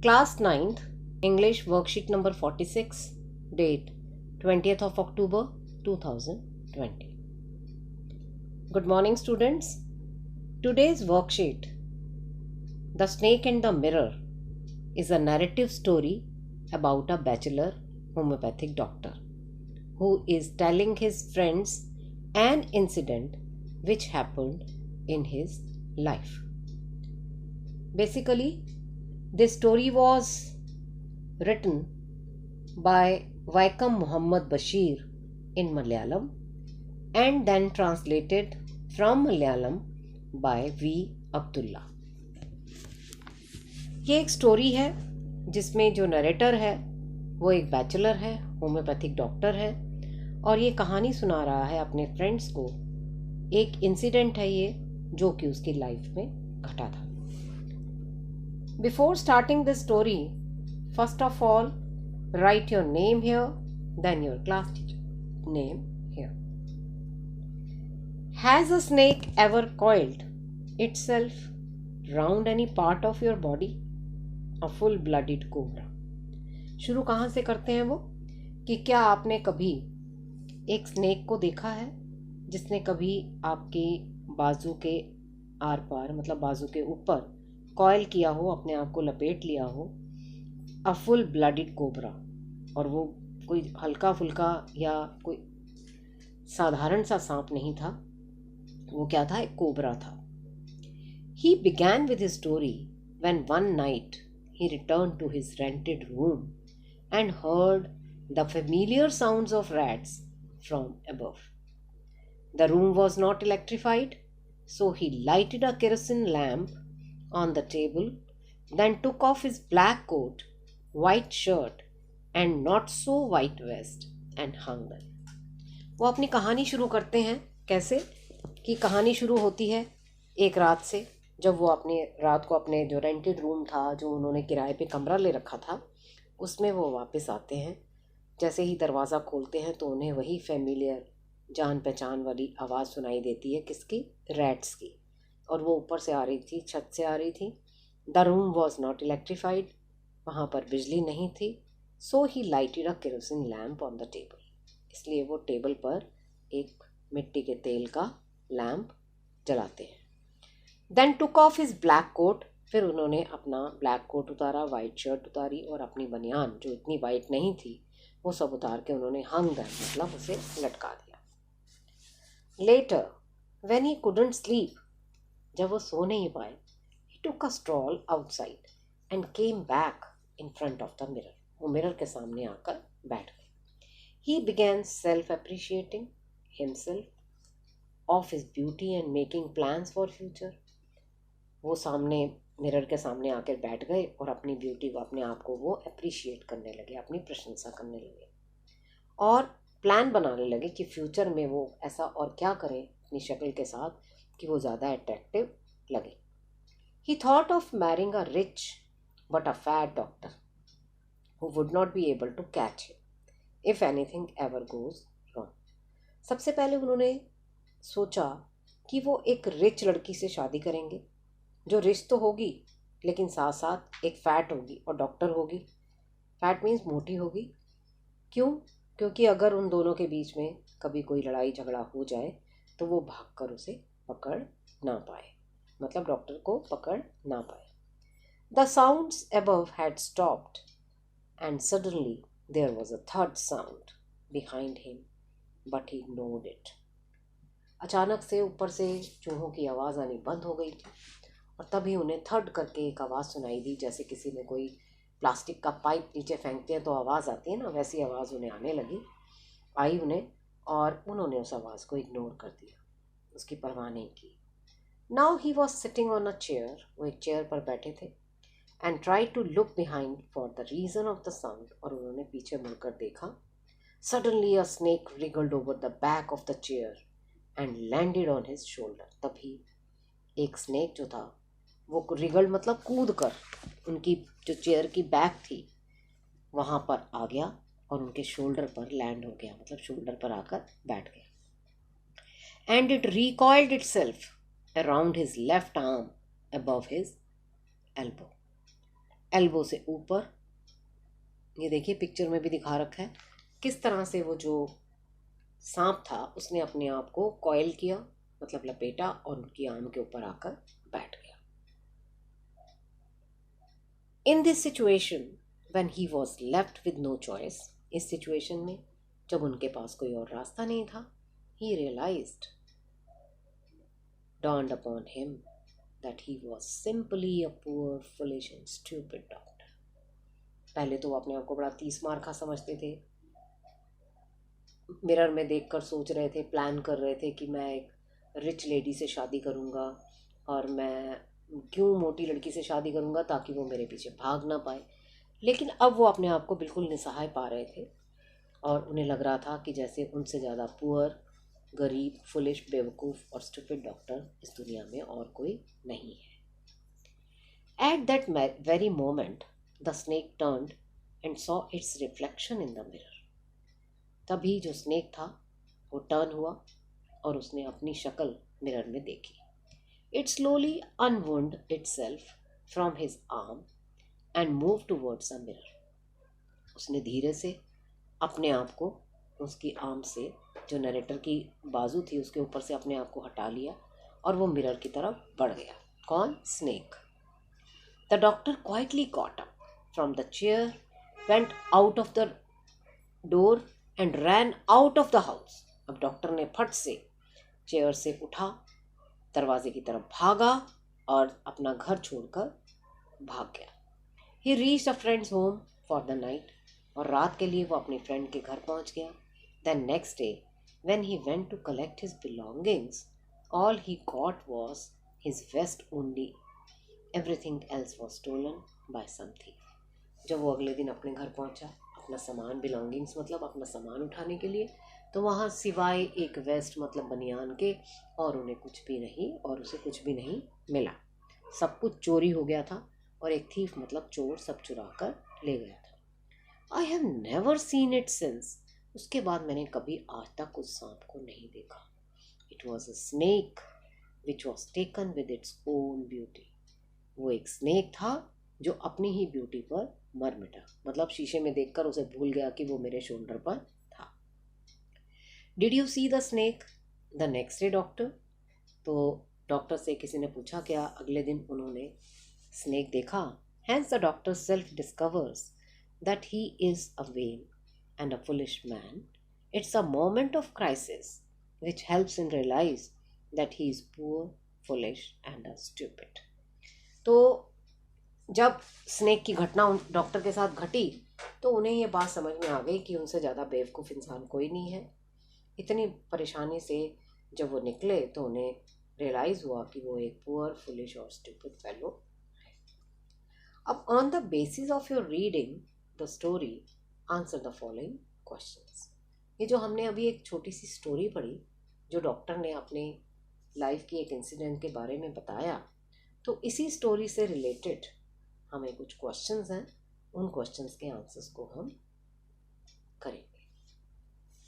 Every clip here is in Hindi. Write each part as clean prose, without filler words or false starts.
Class 9th, English worksheet number 46, date 20th of October 2020. Good morning, students. Today's worksheet, The Snake and the Mirror, is a narrative story about a bachelor homeopathic doctor who is telling his friends an incident which happened in his life. Basically, this story was written by Vaikam Muhammad Bashir in Malayalam and then translated from Malayalam by V. Abdullah. ये एक स्टोरी है जिसमें जो नरेटर है वो एक बैचलर है, होम्योपैथिक डॉक्टर है और ये कहानी सुना रहा है अपने फ्रेंड्स को। एक इंसिडेंट है ये जो कि उसकी लाइफ में घटा था। Before starting this story, first of all, write your name here, then your class teacher name here. Has a snake ever coiled itself round any part of your body? A full-blooded cobra. शुरू कहाँ से करते हैं वो कि क्या आपने कभी एक स्नेक को देखा है जिसने कभी आपके बाजू के आर पार, मतलब बाजू के ऊपर कॉयल किया हो, अपने आप को लपेट लिया हो। अ फुल ब्लडेड कोबरा, और वो कोई हल्का फुल्का या कोई साधारण सा सांप नहीं था, वो क्या था? एक कोबरा था। He began with his story when one night he returned to his rented room and heard the familiar sounds of rats from above. The room was not electrified, so he lighted a kerosene lamp on the table, then took off his black coat, white shirt and not so white vest and hung them. वो अपनी कहानी शुरू करते हैं कैसे कि कहानी शुरू होती है एक रात से, जब वो अपने रात को अपने जो रेंटेड रूम था, जो उन्होंने किराए पे कमरा ले रखा था, उसमें वो वापस आते हैं। जैसे ही दरवाज़ा खोलते हैं तो उन्हें वही फेमिलियर जान पहचान वाली आवाज़ सुनाई देती है। किसकी? रैट्स की। और वो ऊपर से आ रही थी, छत से आ रही थी। The room was not electrified, वहाँ पर बिजली नहीं थी। So he lighted a kerosene lamp on the table, इसलिए वो टेबल पर एक मिट्टी के तेल का लैम्प जलाते हैं। Then took off his black coat, फिर उन्होंने अपना ब्लैक कोट उतारा, वाइट शर्ट उतारी और अपनी बनियान जो इतनी वाइट नहीं थी वो सब उतार के उन्होंने हंग दैम, मतलब उसे लटका दिया। Letter when he couldn't sleep, जब वो सो नहीं पाए, he took a stroll outside and came back in front of the mirror. वो मिरर के सामने आकर बैठ गए। He began self-appreciating himself of his beauty and making plans for future. वो सामने मिरर के सामने आकर बैठ गए और अपनी ब्यूटी को, अपने आप को वो अप्रिशिएट करने लगे, अपनी प्रशंसा करने लगे और प्लान बनाने लगे कि फ्यूचर में वो ऐसा और क्या करें अपनी शक्ल के साथ कि वो ज़्यादा अट्रैक्टिव लगे। He thought of marrying a rich but a fat doctor who would not be able to catch him if anything ever goes wrong. सबसे पहले उन्होंने सोचा कि वो एक रिच लड़की से शादी करेंगे, जो रिच तो होगी लेकिन साथ साथ एक फैट होगी और डॉक्टर होगी। फैट मीन्स मोटी होगी। क्यों? क्योंकि अगर उन दोनों के बीच में कभी कोई लड़ाई झगड़ा हो जाए तो वो भागकर उसे पकड़ ना पाए, मतलब डॉक्टर को पकड़ ना पाए। The sounds above had stopped and suddenly there was a third sound behind him but he ignored it. अचानक से ऊपर से चूहों की आवाज़ आनी बंद हो गई थी और तभी उन्हें थर्ड करके एक आवाज़ सुनाई दी, जैसे किसी ने कोई प्लास्टिक का पाइप नीचे फेंकते हैं तो आवाज़ आती है ना, वैसी आवाज़ उन्हें आने लगी, आई उन्हें, और उन्होंने उस आवाज़ को इग्नोर कर दिया, उसकी परवाह नहीं की। Now he was sitting on a chair, वो एक चेयर पर बैठे थे, and try to look behind for the reason of the sound, और उन्होंने पीछे मुड़कर देखा। Suddenly a snake wriggled over the back of the chair and landed on his shoulder. तभी एक स्नेक जो था वो रिगल्ड मतलब कूद कर उनकी जो चेयर की बैक थी वहाँ पर आ गया और उनके शोल्डर पर लैंड हो गया, मतलब शोल्डर पर आकर बैठ गया। And it recoiled itself around his left arm above his elbow. Elbow से ऊपर, ये देखिए पिक्चर में भी दिखा रखा है किस तरह से वो जो सांप था उसने अपने आप को कॉइल किया, मतलब लपेटा, और उनकी आर्म के ऊपर आकर बैठ गया। In this situation when he was left with no choice, इस सिचुएशन में जब उनके पास कोई और रास्ता नहीं था, he realized, dawned upon him that he was simply a poor, foolish and stupid doctor. पहले तो वो अपने आप को बड़ा 30 मार खा समझते थे, मिरर में देखकर सोच रहे थे, प्लान कर रहे थे कि मैं एक रिच लेडी से शादी करूँगा और मैं क्यों मोटी लड़की से शादी करूँगा ताकि वो मेरे पीछे भाग ना पाए। लेकिन अब वो अपने आप को बिल्कुल निसहाय पा रहे थे और उन्हें लग रहा था कि जैसे उनसे ज़्यादा पुअर, गरीब, फुलिश, बेवकूफ़ और स्टूपिड डॉक्टर इस दुनिया में और कोई नहीं है। At that very moment the snake turned and saw it's reflection in the mirror. तभी जो स्नेक था वो टर्न हुआ और उसने अपनी शक्ल मिरर में देखी। It slowly unwound itself from his arm and move towards a mirror. उसने धीरे से अपने आप को उसकी आर्म से, जो नरेटर की बाजू थी उसके ऊपर से, अपने आप को हटा लिया और वो मिरर की तरफ बढ़ गया। कौन? Snake. The doctor quietly got up from the chair, went out of the door and ran out of the house. अब डॉक्टर ने फट से चेयर से उठा, दरवाजे की तरफ भागा और अपना घर छोड़कर भाग गया। ही reached a friends home for the night, और रात के लिए वो अपने फ्रेंड के घर पहुंच गया। Then next day, when he went to collect his belongings, all he got was his vest only. Everything else was stolen by some thief. जब वो अगले दिन अपने घर पहुंचा अपना सामान, बिलोंगिंग्स मतलब अपना सामान उठाने के लिए, तो वहाँ सिवाय एक वेस्ट मतलब बनियान के और उन्हें कुछ भी नहीं, और उसे कुछ भी नहीं मिला। सब कुछ चोरी हो गया था और एक थीफ मतलब चोर सब चुरा कर ले गया था। I have never seen it since. उसके बाद मैंने कभी आज तक उस सांप को नहीं देखा। It was a snake which was taken with its own beauty. वो एक स्नेक था जो अपनी ही ब्यूटी पर मर मिटा, मतलब शीशे में देखकर उसे भूल गया कि वो मेरे शोल्डर पर था। Did you see the snake the next day, doctor? तो डॉक्टर से किसी ने पूछा क्या अगले दिन उन्होंने स्नेक देखा? Hence the doctor self discovers that he is a vain and a foolish man. It's a moment of crisis which helps him realize that he is poor, foolish and a stupid. तो जब स्नेक की घटना डॉक्टर के साथ घटी तो उन्हें ये बात समझ में आ गई कि उनसे ज़्यादा बेवकूफ़ इंसान कोई नहीं है। इतनी परेशानी से जब वो निकले तो उन्हें रियलाइज़ हुआ कि वो एक पुअर, फुलिश और स्टूपिड फेलो है। अब on the basis of your reading the story answer the following questions. ये जो हमने अभी एक छोटी सी स्टोरी पढ़ी जो डॉक्टर ने अपने लाइफ की एक इंसिडेंट के बारे में बताया, तो इसी स्टोरी से रिलेटेड हमें कुछ क्वेश्चंस हैं, उन क्वेश्चंस के आंसर्स को हम करेंगे।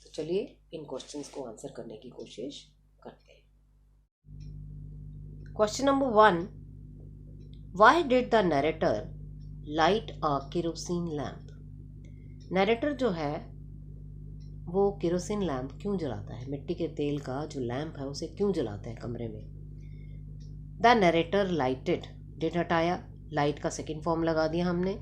तो चलिए इन क्वेश्चंस को आंसर करने की कोशिश करते हैं। Question number 1, why did the narrator light a kerosene lamp? Narrator जो है वो केरोसिन लैम्प क्यों जलाता है? मिट्टी के तेल का जो लैम्प है उसे क्यों जलाता है कमरे में? द नरेटर लाइटेड, डिड हटाया, लाइट का सेकेंड फॉर्म लगा दिया हमने।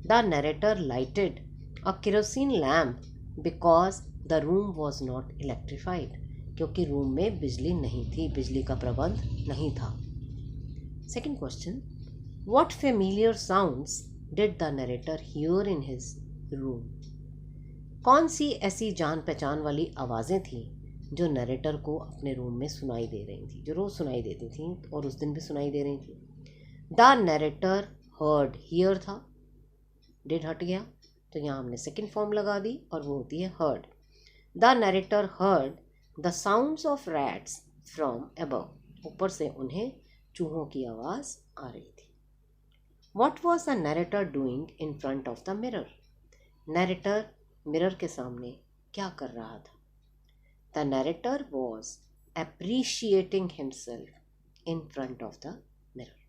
The narrator lighted a kerosene lamp because the room was not electrified, क्योंकि रूम में बिजली नहीं थी, बिजली का प्रबंध नहीं था। Second question, what familiar sounds did the narrator here in his room? कौन सी ऐसी जान पहचान वाली आवाज़ें थीं जो नरेटर को अपने रूम में सुनाई दे रही थी, जो रोज़ सुनाई देती थी और उस दिन भी सुनाई दे रही थी? द नरेटर हर्ड, हियर था, डिड हट गया, तो यहाँ हमने सेकेंड फॉर्म लगा दी और वो होती है heard. The narrator heard the sounds of rats from above, ऊपर से उन्हें चूहों की आवाज़ आ रही थी। What was the narrator doing in front of the mirror? Narrator mirror के सामने क्या कर रहा था? The narrator was appreciating himself in front of the mirror.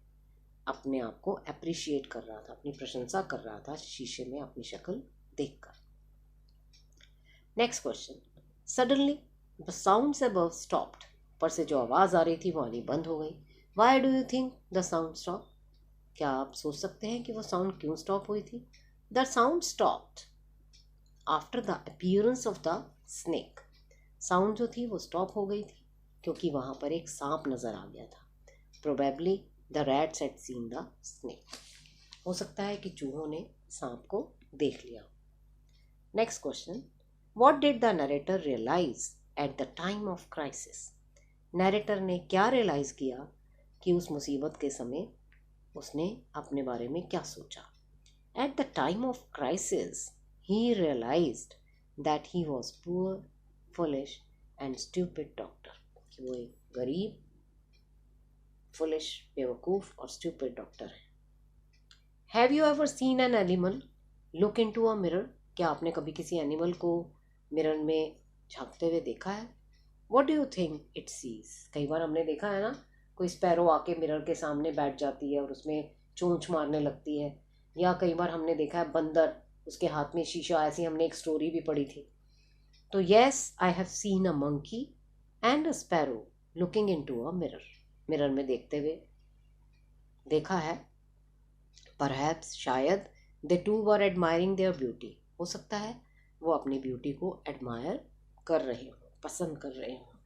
अपने आप को अप्रिशिएट कर रहा था, अपनी प्रशंसा कर रहा था शीशे में अपनी शक्ल देखकर। Next question, suddenly the sounds above stopped, ऊपर से जो आवाज़ आ रही थी वो आनी बंद हो गई। Why do you think the sound stop, क्या आप सोच सकते हैं कि वो साउंड क्यों स्टॉप हुई थी? The sound stopped after the appearance of the snake, sound जो थी वो स्टॉप हो गई थी क्योंकि वहाँ पर एक सांप नज़र आ गया था। Probably the rats had seen the snake, हो सकता है कि चूहों ने सांप को देख लिया। Next question, what did the narrator realise at the time of crisis, narrator ने क्या रियलाइज़ किया कि उस मुसीबत के समय उसने अपने बारे में क्या सोचा? At the time of crisis he realised that he was poor, foolish and stupid doctor, कि वो एक गरीब, फुलिश, बेवकूफ़ और स्टूपिड डॉक्टर है। Have you ever seen an animal look into a mirror, क्या आपने कभी किसी एनिमल को मिरर में झांकते हुए देखा है? What do you think it sees, कई बार हमने देखा है ना, कोई स्पैरो आके मिरर के सामने बैठ जाती है और उसमें चोंच मारने लगती है, या कई बार हमने देखा है बंदर, उसके हाथ में शीशा, ऐसी हमने एक स्टोरी भी पढ़ी थी। तो yes, I have seen a monkey and a sparrow looking into a mirror, mirror में देखते हुए देखा है। परहैप्स, शायद, they too were admiring their beauty, हो सकता है वो अपनी ब्यूटी को एडमायर कर रहे हो, पसंद कर रहे हो।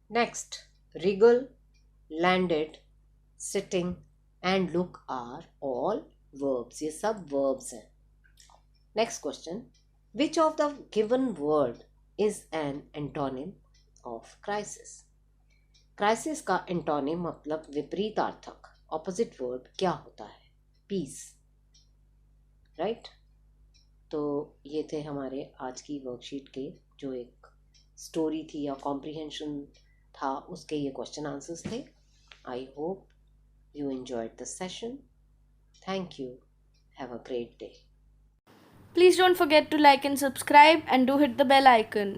Next, wriggle, landed, sitting and look are all verbs, ये सब वर्ब्स हैं। Next question, which of the given word is an antonym of crisis, crisis का एंटोनिम मतलब विपरीतार्थक, ऑपोजिट वर्ड क्या होता है? Peace, right. तो ये थे हमारे आज की वर्कशीट के जो एक स्टोरी थी या कॉम्प्रिहेंशन था, उसके ये क्वेश्चन आंसर्स थे। I hope you enjoyed the session. Thank you. Have a great day. Please don't forget to like and subscribe and do hit the bell icon.